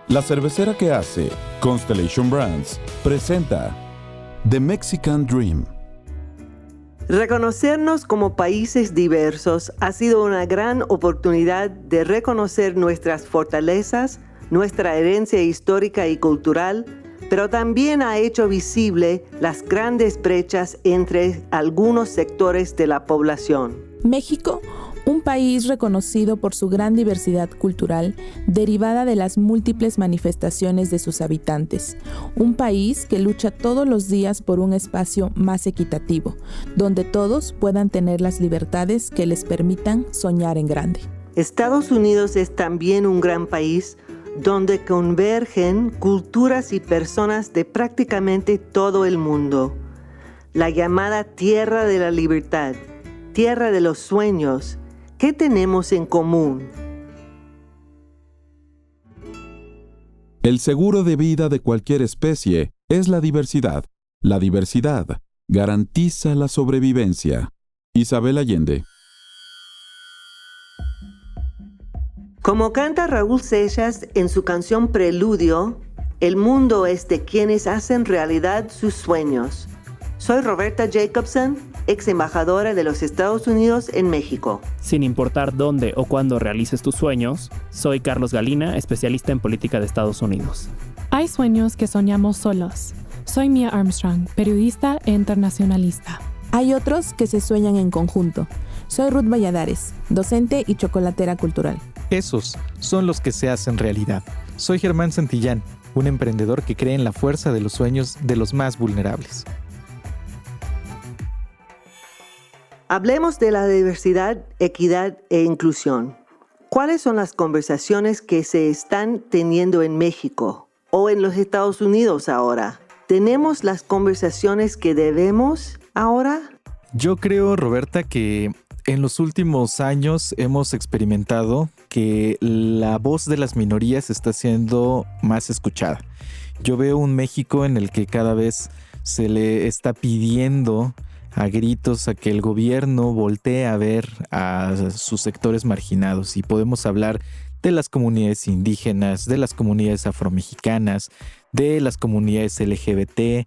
La cervecera que hace Constellation Brands presenta The Mexican Dream. Reconocernos como países diversos ha sido una gran oportunidad de reconocer nuestras fortalezas, nuestra herencia histórica y cultural, pero también ha hecho visible las grandes brechas entre algunos sectores de la población. México, un país reconocido por su gran diversidad cultural, derivada de las múltiples manifestaciones de sus habitantes. Un país que lucha todos los días por un espacio más equitativo, donde todos puedan tener las libertades que les permitan soñar en grande. Estados Unidos es también un gran país donde convergen culturas y personas de prácticamente todo el mundo. La llamada Tierra de la Libertad, Tierra de los Sueños. ¿Qué tenemos en común? El seguro de vida de cualquier especie es la diversidad. La diversidad garantiza la sobrevivencia. Isabel Allende. Como canta Raúl Seixas en su canción Preludio, el mundo es de quienes hacen realidad sus sueños. Soy Roberta Jacobson, ex embajadora de los Estados Unidos en México. Sin importar dónde o cuándo realices tus sueños, soy Carlos Galina, especialista en política de Estados Unidos. Hay sueños que soñamos solos. Soy Mia Armstrong, periodista e internacionalista. Hay otros que se sueñan en conjunto. Soy Ruth Valladares, docente y chocolatera cultural. Esos son los que se hacen realidad. Soy Germán Santillán, un emprendedor que cree en la fuerza de los sueños de los más vulnerables. Hablemos de la diversidad, equidad e inclusión. ¿Cuáles son las conversaciones que se están teniendo en México o en los Estados Unidos ahora? ¿Tenemos las conversaciones que debemos ahora? Yo creo, Roberta, que en los últimos años hemos experimentado que la voz de las minorías está siendo más escuchada. Yo veo un México en el que cada vez se le está pidiendo a gritos a que el gobierno voltee a ver a sus sectores marginados, y podemos hablar de las comunidades indígenas, de las comunidades afromexicanas, de las comunidades LGBT,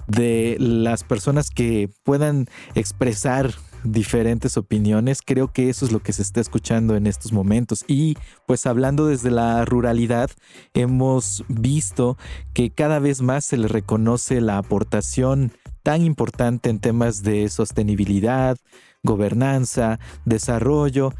de las personas que puedan expresar diferentes opiniones. Creo que eso es lo que se está escuchando en estos momentos. Y pues hablando desde la ruralidad, hemos visto que cada vez más se le reconoce la aportación tan importante en temas de sostenibilidad, gobernanza, desarrollo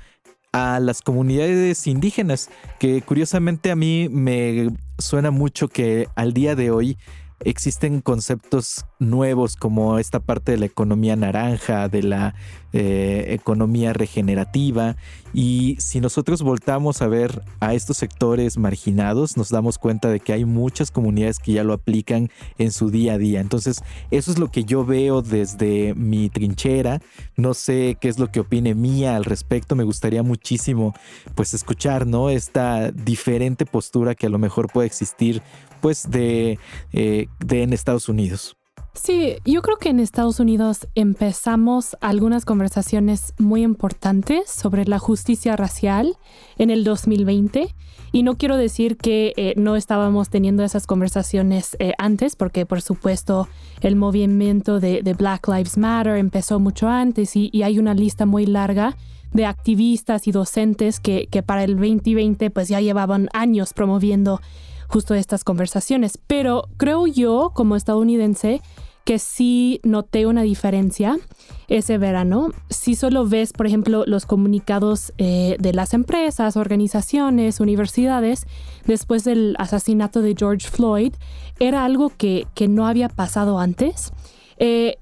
a las comunidades indígenas, que curiosamente a mí me suena mucho que al día de hoy existen conceptos nuevos como esta parte de la economía naranja, de la economía regenerativa, y si nosotros voltamos a ver a estos sectores marginados, nos damos cuenta de que hay muchas comunidades que ya lo aplican en su día a día. Entonces, eso es lo que yo veo desde mi trinchera. No sé qué es lo que opine Mía al respecto. Me gustaría muchísimo pues escuchar, ¿no?, esta diferente postura que a lo mejor puede existir pues de en Estados Unidos. Sí, yo creo que en Estados Unidos empezamos algunas conversaciones muy importantes sobre la justicia racial en el 2020. Y no quiero decir que no estábamos teniendo esas conversaciones antes, porque por supuesto el movimiento de Black Lives Matter empezó mucho antes y hay una lista muy larga de activistas y docentes que para el 2020 pues ya llevaban años promoviendo justo estas conversaciones. Pero creo yo, como estadounidense, que sí noté una diferencia ese verano. Si solo ves, por ejemplo, los comunicados de las empresas, organizaciones, universidades, después del asesinato de George Floyd, era algo que no había pasado antes.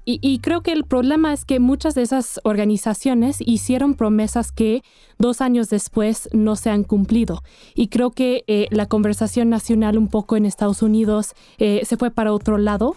Y creo que el problema es que muchas de esas organizaciones hicieron promesas que 2 años después no se han cumplido. Y creo que la conversación nacional un poco en Estados Unidos se fue para otro lado.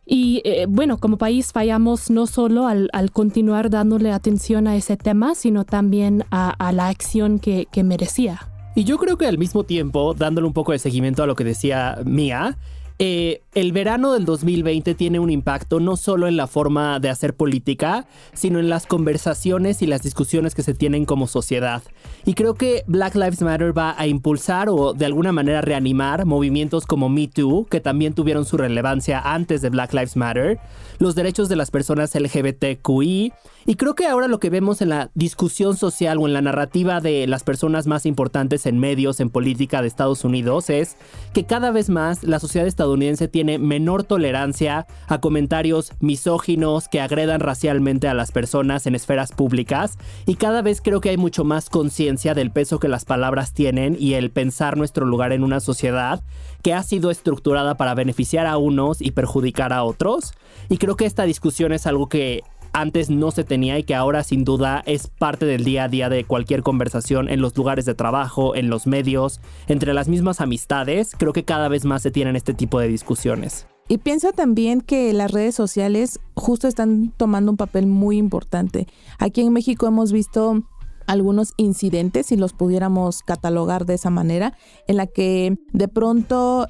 Y bueno, como país fallamos no solo al continuar dándole atención a ese tema, sino también a la acción que merecía. Y yo creo que al mismo tiempo, dándole un poco de seguimiento a lo que decía Mía, el verano del 2020 tiene un impacto no solo en la forma de hacer política, sino en las conversaciones y las discusiones que se tienen como sociedad. Y creo que Black Lives Matter va a impulsar o de alguna manera reanimar movimientos como Me Too, que también tuvieron su relevancia antes de Black Lives Matter, los derechos de las personas LGBTQI. Y creo que ahora lo que vemos en la discusión social o en la narrativa de las personas más importantes en medios, en política de Estados Unidos, es que cada vez más la sociedad estadounidense tiene menor tolerancia a comentarios misóginos que agredan racialmente a las personas en esferas públicas, y cada vez creo que hay mucho más conciencia del peso que las palabras tienen y el pensar nuestro lugar en una sociedad que ha sido estructurada para beneficiar a unos y perjudicar a otros. Y creo que esta discusión es algo que antes no se tenía y que ahora sin duda es parte del día a día de cualquier conversación en los lugares de trabajo, en los medios, entre las mismas amistades. Creo que cada vez más se tienen este tipo de discusiones. Y pienso también que las redes sociales justo están tomando un papel muy importante. Aquí en México hemos visto algunos incidentes, si los pudiéramos catalogar de esa manera, en la que de pronto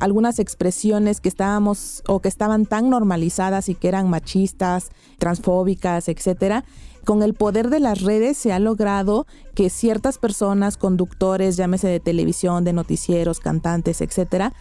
algunas expresiones que estábamos o que estaban tan normalizadas y que eran machistas, transfóbicas, etcétera, con el poder de las redes se ha logrado que ciertas personas, conductores, llámese de televisión, de noticieros, cantantes, etcétera,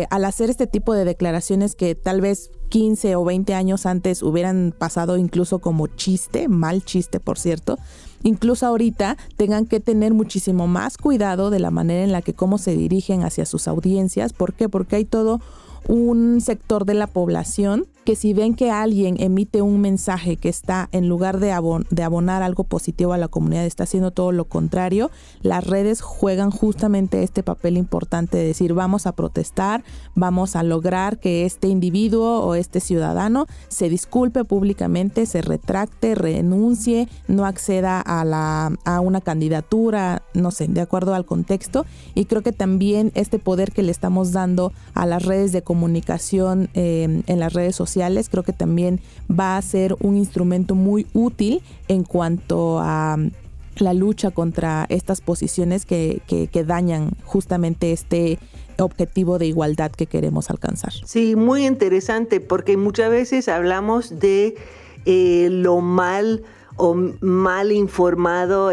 al hacer este tipo de declaraciones que tal vez 15 o 20 años antes hubieran pasado incluso como chiste, mal chiste por cierto, incluso ahorita tengan que tener muchísimo más cuidado de la manera en la que cómo se dirigen hacia sus audiencias. ¿Por qué? Porque hay todo un sector de la población que si ven que alguien emite un mensaje que está, en lugar de abonar algo positivo a la comunidad, está haciendo todo lo contrario, las redes juegan justamente este papel importante de decir vamos a protestar, vamos a lograr que este individuo o este ciudadano se disculpe públicamente, se retracte, renuncie, no acceda a una candidatura, no sé, de acuerdo al contexto. Y creo que también este poder que le estamos dando a las redes de comunicación en las redes sociales, creo que también va a ser un instrumento muy útil en cuanto a la lucha contra estas posiciones que dañan justamente este objetivo de igualdad que queremos alcanzar. Sí, muy interesante, porque muchas veces hablamos de lo mal o mal informado,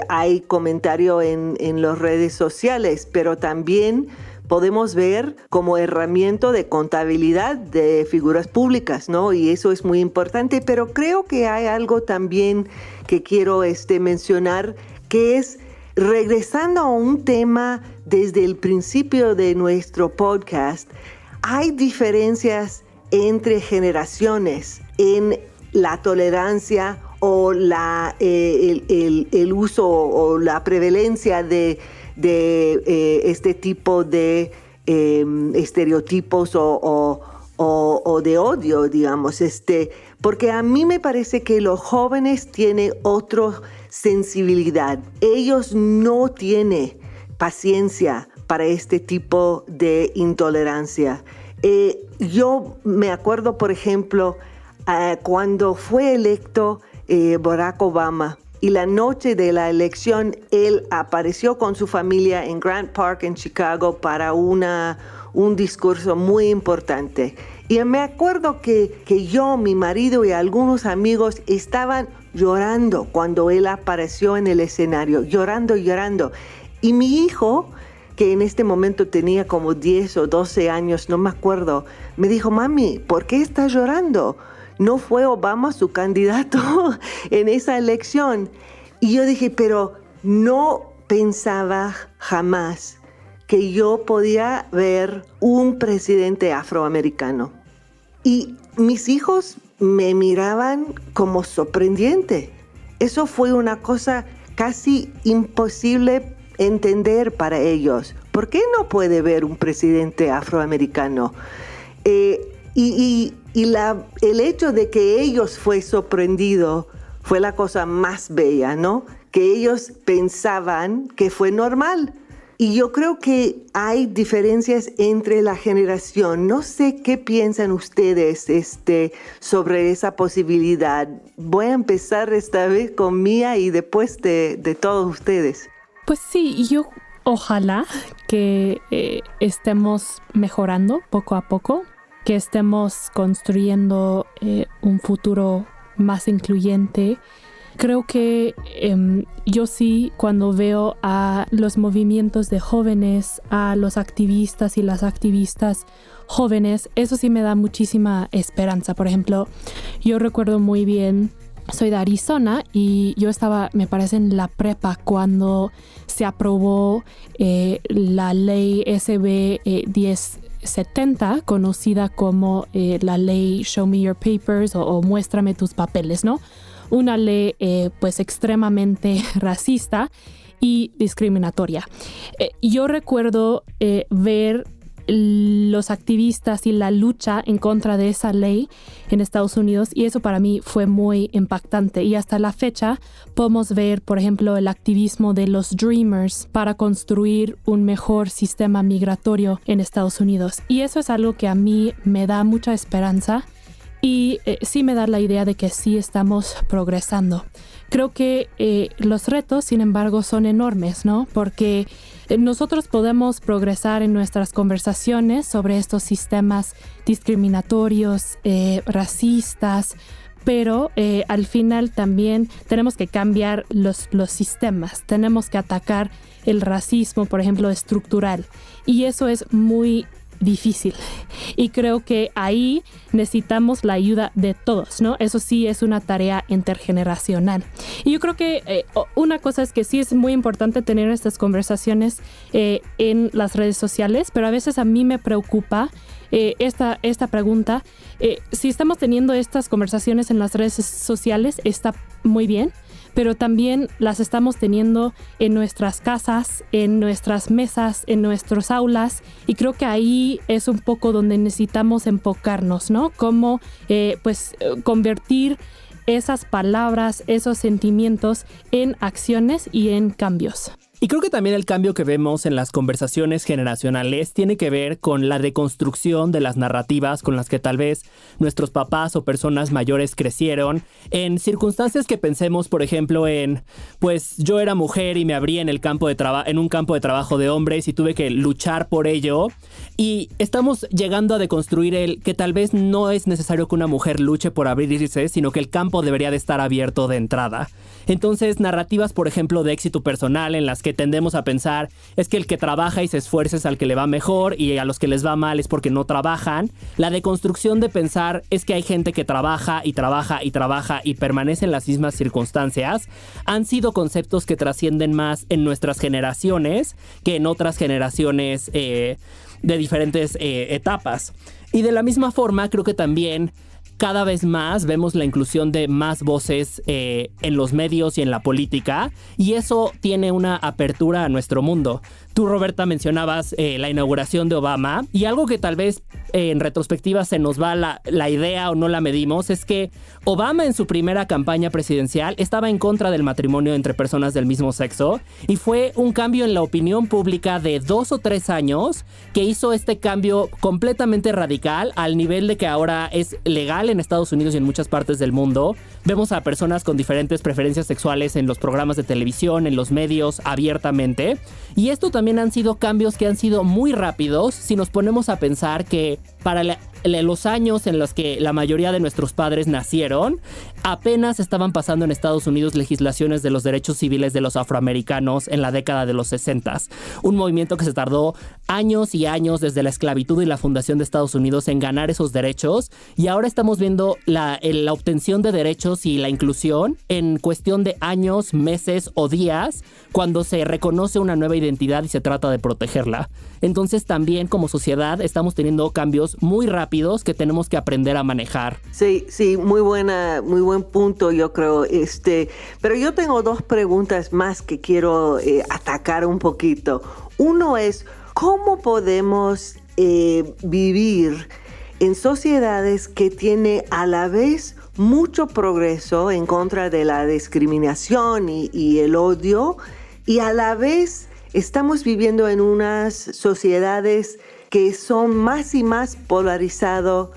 hay comentario en las redes sociales, pero también podemos ver como herramienta de contabilidad de figuras públicas, ¿no? Y eso es muy importante, pero creo que hay algo también que quiero mencionar, que es regresando a un tema desde el principio de nuestro podcast. Hay diferencias entre generaciones en la tolerancia o el uso o la prevalencia de este tipo de estereotipos o de odio, digamos, porque a mí me parece que los jóvenes tienen otra sensibilidad. Ellos no tienen paciencia para este tipo de intolerancia. Yo me acuerdo, por ejemplo, cuando fue electo Barack Obama, y la noche de la elección, él apareció con su familia en Grant Park, en Chicago, para un discurso muy importante. Y me acuerdo que yo, mi marido y algunos amigos estaban llorando cuando él apareció en el escenario, llorando. Y mi hijo, que en este momento tenía como 10 o 12 años, no me acuerdo, me dijo: mami, ¿por qué estás llorando? ¿No fue Obama su candidato en esa elección? Y yo dije, pero no pensaba jamás que yo podía ver un presidente afroamericano. Y mis hijos me miraban como sorprendente. Eso fue una cosa casi imposible entender para ellos. ¿Por qué no puede ver un presidente afroamericano? El hecho de que ellos fue sorprendido fue la cosa más bella, ¿no? Que ellos pensaban que fue normal. Y yo creo que hay diferencias entre la generación. No sé qué piensan ustedes sobre esa posibilidad. Voy a empezar esta vez con Mía y después de todos ustedes. Pues sí, yo Ojalá que estemos mejorando poco a poco, que estemos construyendo un futuro más incluyente. Creo que yo sí, cuando veo a los movimientos de jóvenes, a los activistas y las activistas jóvenes, eso sí me da muchísima esperanza. Por ejemplo, yo recuerdo muy bien, soy de Arizona y yo estaba, me parece, en la prepa cuando se aprobó la ley SB 1070, conocida como la ley Show Me Your Papers o Muéstrame tus papeles, ¿no? Una ley pues extremadamente racista y discriminatoria. Yo recuerdo ver los activistas y la lucha en contra de esa ley en Estados Unidos, y eso para mí fue muy impactante. Y hasta la fecha podemos ver, por ejemplo, el activismo de los Dreamers para construir un mejor sistema migratorio en Estados Unidos. Y eso es algo que a mí me da mucha esperanza y sí me da la idea de que sí estamos progresando. Creo que los retos, sin embargo, son enormes, ¿no? Porque nosotros podemos progresar en nuestras conversaciones sobre estos sistemas discriminatorios, racistas, pero al final también tenemos que cambiar los sistemas. Tenemos que atacar el racismo, por ejemplo, estructural. Y eso es muy difícil. Y creo que ahí necesitamos la ayuda de todos, ¿no? Eso sí es una tarea intergeneracional. Y yo creo que una cosa es que sí es muy importante tener estas conversaciones en las redes sociales, pero a veces a mí me preocupa esta pregunta. Si estamos teniendo estas conversaciones en las redes sociales, está muy bien, pero también las estamos teniendo en nuestras casas, en nuestras mesas, en nuestras aulas, y creo que ahí es un poco donde necesitamos enfocarnos, ¿no? Cómo convertir esas palabras, esos sentimientos en acciones y en cambios. Y creo que también el cambio que vemos en las conversaciones generacionales tiene que ver con la deconstrucción de las narrativas con las que tal vez nuestros papás o personas mayores crecieron, en circunstancias que pensemos, por ejemplo, en, pues yo era mujer y me abrí en un campo de trabajo de hombres y tuve que luchar por ello. Y estamos llegando a deconstruir el que tal vez no es necesario que una mujer luche por abrirse, sino que el campo debería de estar abierto de entrada. Entonces, narrativas, por ejemplo, de éxito personal en las que tendemos a pensar es que el que trabaja y se esfuerza es al que le va mejor y a los que les va mal es porque no trabajan. La deconstrucción de pensar es que hay gente que trabaja y trabaja y trabaja y permanece en las mismas circunstancias han sido conceptos que trascienden más en nuestras generaciones que en otras generaciones de diferentes etapas. Y de la misma forma, creo que también cada vez más vemos la inclusión de más voces en los medios y en la política, y eso tiene una apertura a nuestro mundo. Tú, Roberta, mencionabas la inauguración de Obama, y algo que tal vez en retrospectiva se nos va la idea o no la medimos, es que Obama en su primera campaña presidencial estaba en contra del matrimonio entre personas del mismo sexo, y fue un cambio en la opinión pública de 2 o 3 años que hizo este cambio completamente radical al nivel de que ahora es legal en Estados Unidos y en muchas partes del mundo. Vemos a personas con diferentes preferencias sexuales en los programas de televisión, en los medios, abiertamente. Y esto también han sido cambios que han sido muy rápidos si nos ponemos a pensar que para los años en los que la mayoría de nuestros padres nacieron, apenas estaban pasando en Estados Unidos legislaciones de los derechos civiles de los afroamericanos en la década de los 60s. Un movimiento que se tardó años y años desde la esclavitud y la fundación de Estados Unidos en ganar esos derechos, y ahora estamos viendo la obtención de derechos y la inclusión en cuestión de años, meses o días, cuando se reconoce una nueva identidad y se trata de protegerla. Entonces también como sociedad estamos teniendo cambios muy rápidos que tenemos que aprender a manejar. Sí, muy buen punto, yo creo. Pero yo tengo 2 preguntas más que quiero atacar un poquito. Uno es, ¿cómo podemos vivir en sociedades que tienen a la vez mucho progreso en contra de la discriminación y el odio, y a la vez estamos viviendo en unas sociedades que son más y más polarizadas,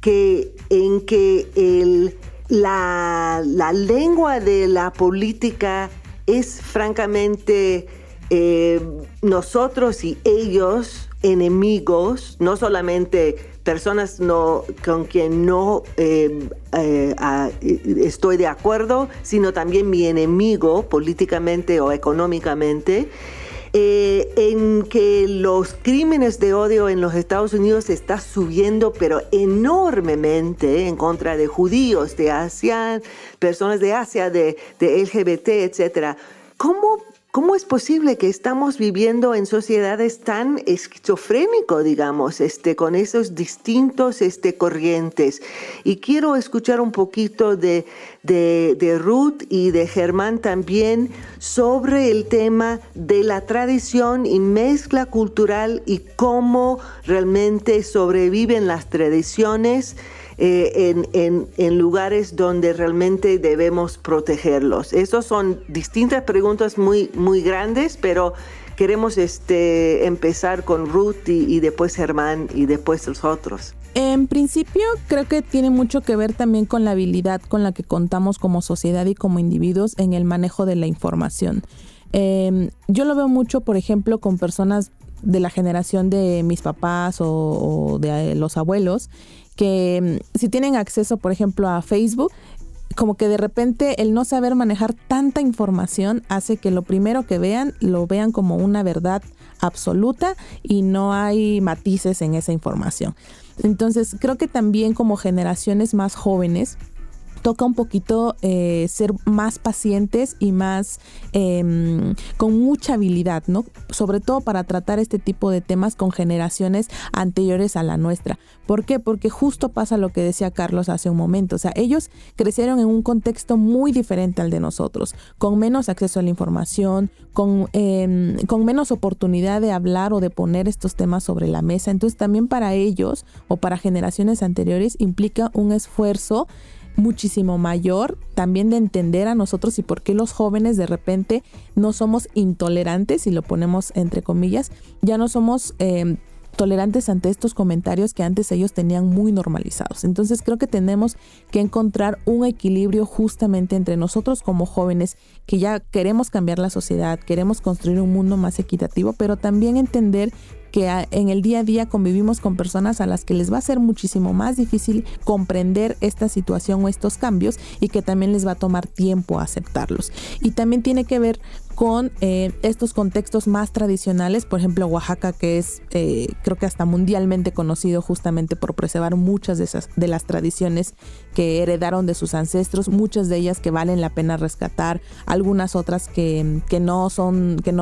en que la lengua de la política es francamente nosotros y ellos enemigos, no solamente personas con quien no estoy de acuerdo, sino también mi enemigo políticamente o económicamente, en que los crímenes de odio en los Estados Unidos está subiendo, pero enormemente, en contra de judíos, de Asia, personas de Asia, de LGBT, etc. ¿Cómo es posible que estamos viviendo en sociedades tan esquizofrénicas, digamos, con esos distintos corrientes? Y quiero escuchar un poquito de Ruth y de Germán también sobre el tema de la tradición y mezcla cultural y cómo realmente sobreviven las tradiciones en lugares donde realmente debemos protegerlos. Esas son distintas preguntas muy, muy grandes, pero queremos empezar con Ruth y después Germán y después los otros. En principio, creo que tiene mucho que ver también con la habilidad con la que contamos como sociedad y como individuos en el manejo de la información. Yo lo veo mucho, por ejemplo, con personas de la generación de mis papás o de los abuelos, que si tienen acceso, por ejemplo, a Facebook, como que de repente el no saber manejar tanta información hace que lo primero que vean, lo vean como una verdad absoluta y no hay matices en esa información. Entonces, creo que también como generaciones más jóvenes, toca un poquito ser más pacientes y más con mucha habilidad, ¿no? Sobre todo para tratar este tipo de temas con generaciones anteriores a la nuestra. ¿Por qué? Porque justo pasa lo que decía Carlos hace un momento. O sea, ellos crecieron en un contexto muy diferente al de nosotros, con menos acceso a la información, con menos oportunidad de hablar o de poner estos temas sobre la mesa. Entonces, también para ellos o para generaciones anteriores implica un esfuerzo muchísimo mayor también de entender a nosotros y por qué los jóvenes de repente no somos intolerantes, y lo ponemos entre comillas, ya no somos tolerantes ante estos comentarios que antes ellos tenían muy normalizados. Entonces creo que tenemos que encontrar un equilibrio justamente entre nosotros como jóvenes que ya queremos cambiar la sociedad, queremos construir un mundo más equitativo, pero también entender que en el día a día convivimos con personas a las que les va a ser muchísimo más difícil comprender esta situación o estos cambios, y que también les va a tomar tiempo aceptarlos. Y también tiene que ver con estos contextos más tradicionales, por ejemplo Oaxaca, que es creo que hasta mundialmente conocido justamente por preservar muchas de las tradiciones que heredaron de sus ancestros, muchas de ellas que valen la pena rescatar, algunas otras que no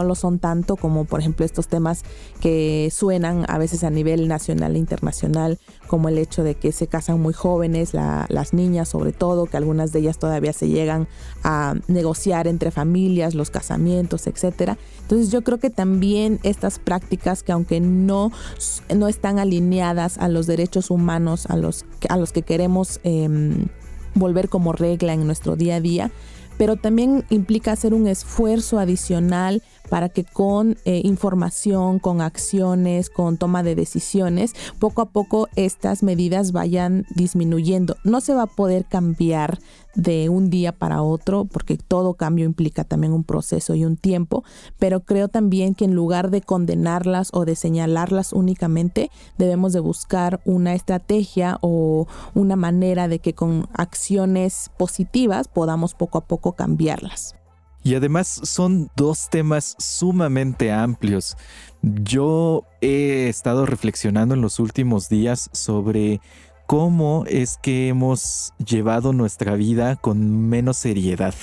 lo son tanto, como por ejemplo estos temas que suenan a veces a nivel nacional e internacional, como el hecho de que se casan muy jóvenes, las niñas sobre todo, que algunas de ellas todavía se llegan a negociar entre familias, los casamientos, etcétera. Entonces yo creo que también estas prácticas, que aunque no están alineadas a los derechos humanos a los que queremos volver como regla en nuestro día a día, pero también implica hacer un esfuerzo adicional para que con información, con acciones, con toma de decisiones, poco a poco estas medidas vayan disminuyendo. No se va a poder cambiar de un día para otro, porque todo cambio implica también un proceso y un tiempo, pero creo también que en lugar de condenarlas o de señalarlas únicamente, debemos de buscar una estrategia o una manera de que con acciones positivas podamos poco a poco cambiarlas. Y además son dos temas sumamente amplios. Yo he estado reflexionando en los últimos días sobre cómo es que hemos llevado nuestra vida con menos seriedad.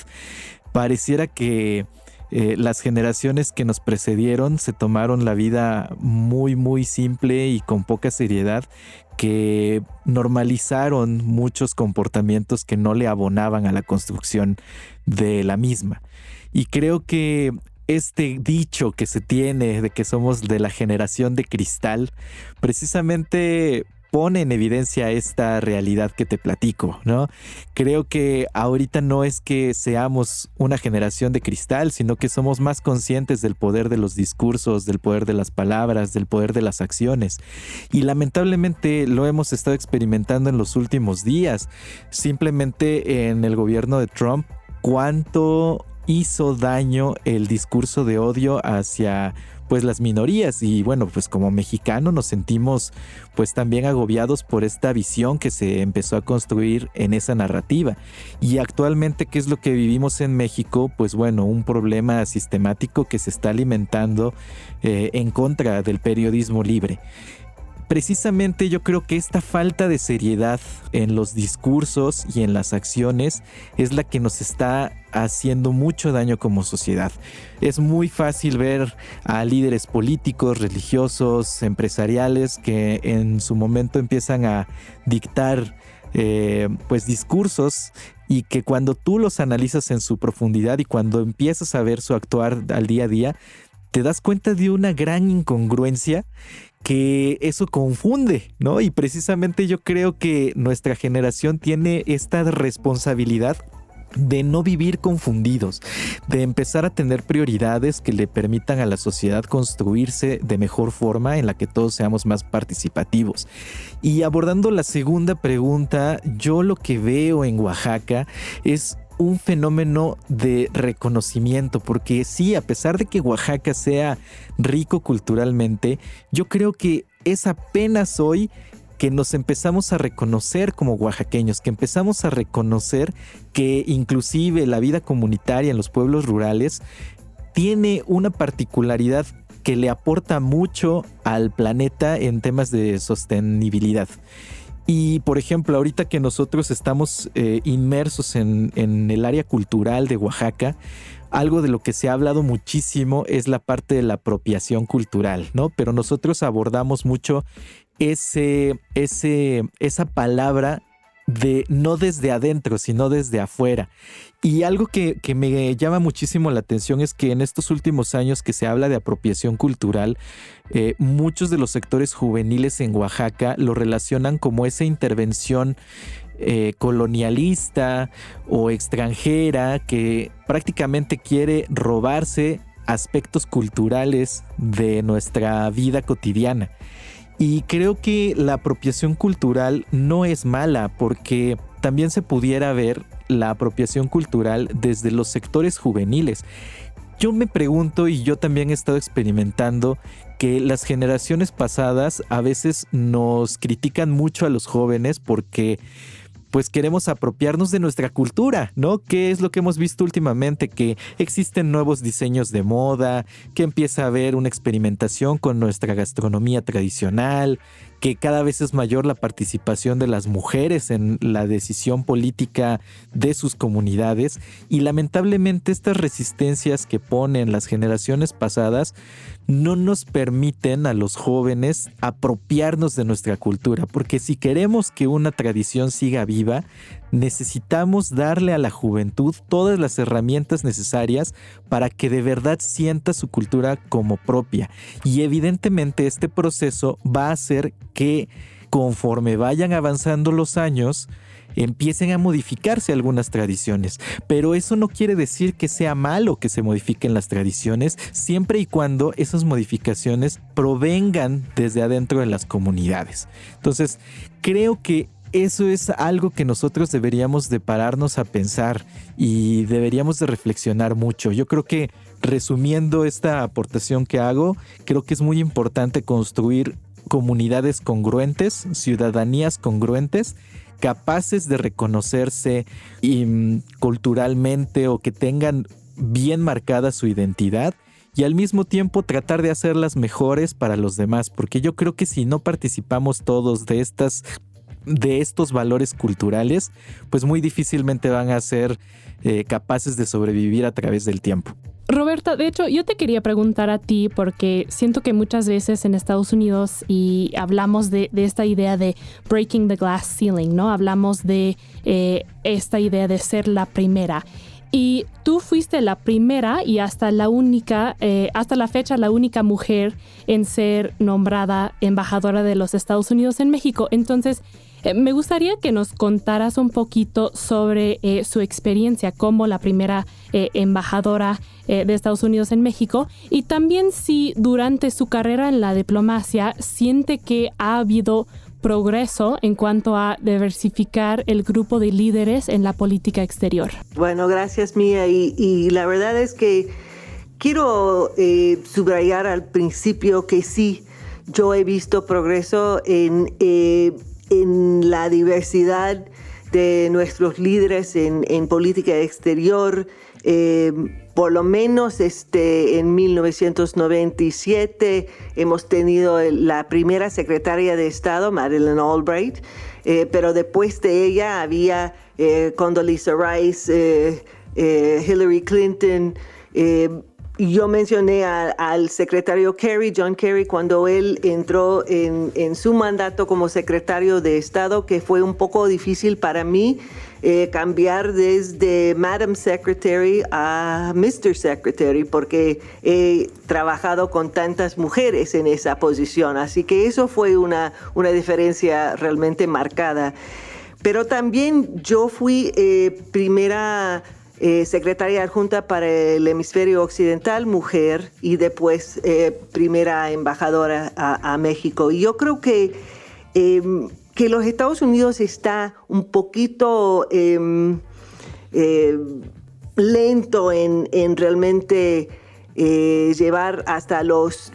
Pareciera que las generaciones que nos precedieron se tomaron la vida muy, muy simple y con poca seriedad, que normalizaron muchos comportamientos que no le abonaban a la construcción de la misma. Y creo que este dicho que se tiene de que somos de la generación de cristal, precisamente pone en evidencia esta realidad que te platico, ¿no? Creo que ahorita no es que seamos una generación de cristal, sino que somos más conscientes del poder de los discursos, del poder de las palabras, del poder de las acciones. Y lamentablemente lo hemos estado experimentando en los últimos días. Simplemente en el gobierno de Trump, cuánto hizo daño el discurso de odio hacia pues las minorías, y bueno, pues como mexicano nos sentimos pues también agobiados por esta visión que se empezó a construir en esa narrativa. Y actualmente, ¿qué es lo que vivimos en México? Pues bueno, un problema sistemático que se está alimentando en contra del periodismo libre. Precisamente yo creo que esta falta de seriedad en los discursos y en las acciones es la que nos está haciendo mucho daño como sociedad. Es muy fácil ver a líderes políticos, religiosos, empresariales que en su momento empiezan a dictar pues discursos, y que cuando tú los analizas en su profundidad y cuando empiezas a ver su actuar al día a día, te das cuenta de una gran incongruencia que eso confunde, ¿no? Y precisamente yo creo que nuestra generación tiene esta responsabilidad de no vivir confundidos, de empezar a tener prioridades que le permitan a la sociedad construirse de mejor forma, en la que todos seamos más participativos. Y abordando la segunda pregunta, yo lo que veo en Oaxaca es un fenómeno de reconocimiento, porque sí, a pesar de que Oaxaca sea rico culturalmente, yo creo que es apenas hoy que nos empezamos a reconocer como oaxaqueños, que empezamos a reconocer que inclusive la vida comunitaria en los pueblos rurales tiene una particularidad que le aporta mucho al planeta en temas de sostenibilidad. Y por ejemplo, ahorita que nosotros estamos inmersos en el área cultural de Oaxaca, algo de lo que se ha hablado muchísimo es la parte de la apropiación cultural, ¿no? Pero nosotros abordamos mucho esa palabra de no desde adentro, sino desde afuera. Y algo que me llama muchísimo la atención es que en estos últimos años que se habla de apropiación cultural, muchos de los sectores juveniles en Oaxaca lo relacionan como esa intervención colonialista o extranjera que prácticamente quiere robarse aspectos culturales de nuestra vida cotidiana. Y creo que la apropiación cultural no es mala, porque también se pudiera ver la apropiación cultural desde los sectores juveniles. Yo me pregunto, y yo también he estado experimentando, que las generaciones pasadas a veces nos critican mucho a los jóvenes porque pues queremos apropiarnos de nuestra cultura, ¿no? ¿Qué es lo que hemos visto últimamente? Que existen nuevos diseños de moda, que empieza a haber una experimentación con nuestra gastronomía tradicional, que cada vez es mayor la participación de las mujeres en la decisión política de sus comunidades, y lamentablemente estas resistencias que ponen las generaciones pasadas no nos permiten a los jóvenes apropiarnos de nuestra cultura, porque si queremos que una tradición siga viva, necesitamos darle a la juventud todas las herramientas necesarias para que de verdad sienta su cultura como propia. Y evidentemente este proceso va a hacer que conforme vayan avanzando los años, empiecen a modificarse algunas tradiciones, pero eso no quiere decir que sea malo que se modifiquen las tradiciones, siempre y cuando esas modificaciones provengan desde adentro de las comunidades. Entonces, creo que eso es algo que nosotros deberíamos de pararnos a pensar y deberíamos de reflexionar mucho. Yo creo que, resumiendo esta aportación que hago, creo que es muy importante construir comunidades congruentes, ciudadanías congruentes, capaces de reconocerse culturalmente o que tengan bien marcada su identidad, y al mismo tiempo tratar de hacerlas mejores para los demás, porque yo creo que si no participamos todos de estos valores culturales, pues muy difícilmente van a ser capaces de sobrevivir a través del tiempo. Roberta, de hecho, yo te quería preguntar a ti porque siento que muchas veces en Estados Unidos y hablamos de esta idea de breaking the glass ceiling, ¿no? Hablamos de esta idea de ser la primera. Y tú fuiste la primera y hasta la fecha la única mujer en ser nombrada embajadora de los Estados Unidos en México. Entonces, me gustaría que nos contaras un poquito sobre su experiencia como la primera embajadora de Estados Unidos en México, y también si durante su carrera en la diplomacia siente que ha habido progreso en cuanto a diversificar el grupo de líderes en la política exterior? Bueno, gracias, Mía. Y la verdad es que quiero subrayar al principio que sí, yo he visto progreso en la diversidad de nuestros líderes en política exterior. Por lo menos en 1997 hemos tenido la primera secretaria de Estado, Madeleine Albright, pero después de ella había Condoleezza Rice, Hillary Clinton. Yo mencioné al secretario Kerry, John Kerry, cuando él entró en su mandato como secretario de Estado, que fue un poco difícil para mí cambiar desde Madam Secretary a Mr. Secretary, porque he trabajado con tantas mujeres en esa posición. Así que eso fue una diferencia realmente marcada. Pero también yo fui primera secretaria adjunta para el hemisferio occidental, mujer, y después primera embajadora a México. Y yo creo que los Estados Unidos está un poquito lento en realmente llevar hasta los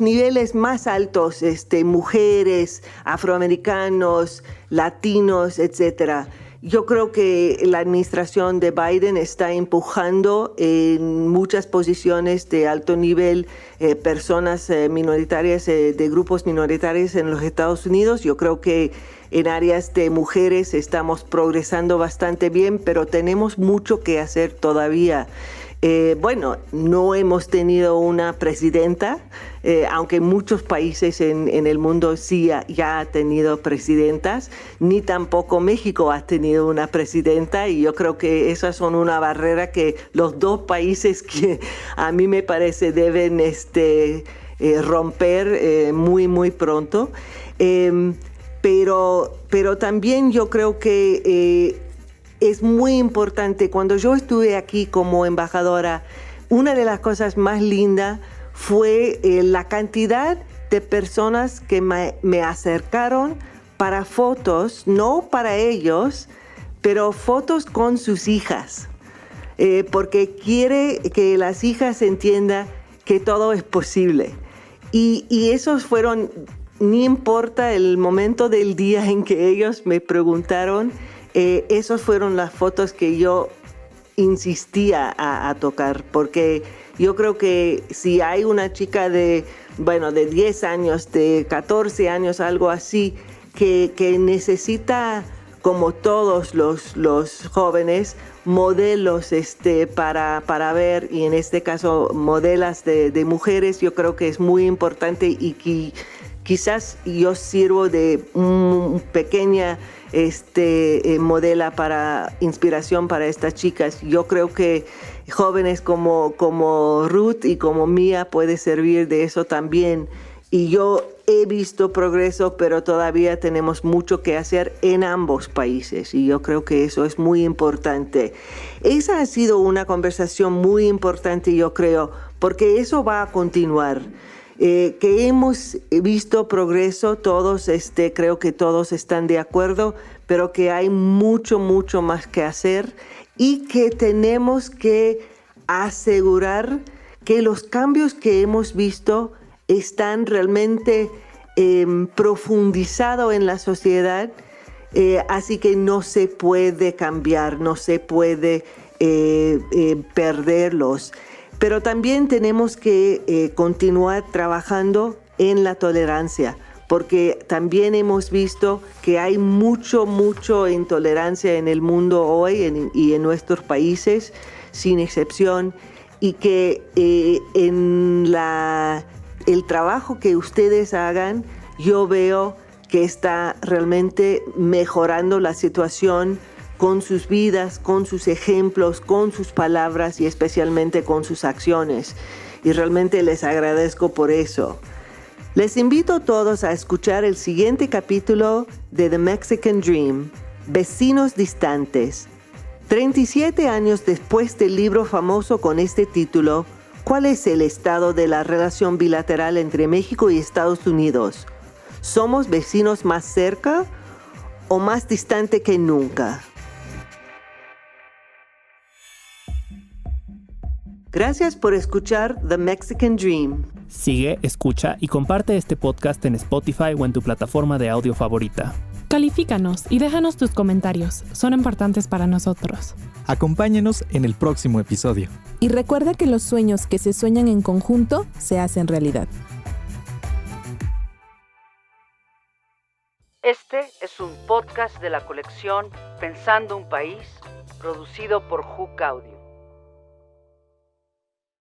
niveles más altos, mujeres, afroamericanos, latinos, etcétera. Yo creo que la administración de Biden está empujando en muchas posiciones de alto nivel personas minoritarias, de grupos minoritarios en los Estados Unidos. Yo creo que en áreas de mujeres estamos progresando bastante bien, pero tenemos mucho que hacer todavía. No hemos tenido una presidenta, aunque muchos países en el mundo sí ya han tenido presidentas, ni tampoco México ha tenido una presidenta, y yo creo que esas son una barrera que los dos países que a mí me parece deben romper muy, muy pronto. Pero también yo creo que es muy importante. Cuando yo estuve aquí como embajadora, una de las cosas más lindas fue la cantidad de personas que me acercaron para fotos, no para ellos, pero fotos con sus hijas, porque quiere que las hijas entiendan que todo es posible. Y esos fueron, no importa el momento del día en que ellos me preguntaron, esas fueron las fotos que yo insistía a tocar, porque yo creo que si hay una chica de 10 años, de 14 años, algo así, que necesita, como todos los jóvenes, modelos para ver, y en este caso modelos de mujeres, yo creo que es muy importante, y quizás yo sirvo de pequeña modela para inspiración para estas chicas. Yo creo que jóvenes como Ruth y como Mía puede servir de eso también. Y yo he visto progreso, pero todavía tenemos mucho que hacer en ambos países. Y yo creo que eso es muy importante. Esa ha sido una conversación muy importante, yo creo, porque eso va a continuar. Que hemos visto progreso, todos, creo que todos están de acuerdo, pero que hay mucho, mucho más que hacer, y que tenemos que asegurar que los cambios que hemos visto están realmente profundizados en la sociedad, así que no se puede cambiar, no se puede perderlos. Pero también tenemos que continuar trabajando en la tolerancia, porque también hemos visto que hay mucho intolerancia en el mundo hoy y en nuestros países, sin excepción, y que el trabajo que ustedes hagan, yo veo que está realmente mejorando la situación con sus vidas, con sus ejemplos, con sus palabras y especialmente con sus acciones. Y realmente les agradezco por eso. Les invito a todos a escuchar el siguiente capítulo de The Mexican Dream, Vecinos Distantes. 37 años después del libro famoso con este título, ¿cuál es el estado de la relación bilateral entre México y Estados Unidos? ¿Somos vecinos más cerca o más distante que nunca? Gracias por escuchar The Mexican Dream. Sigue, escucha y comparte este podcast en Spotify o en tu plataforma de audio favorita. Califícanos y déjanos tus comentarios. Son importantes para nosotros. Acompáñenos en el próximo episodio. Y recuerda que los sueños que se sueñan en conjunto se hacen realidad. Este es un podcast de la colección Pensando un País, producido por Hook Audio.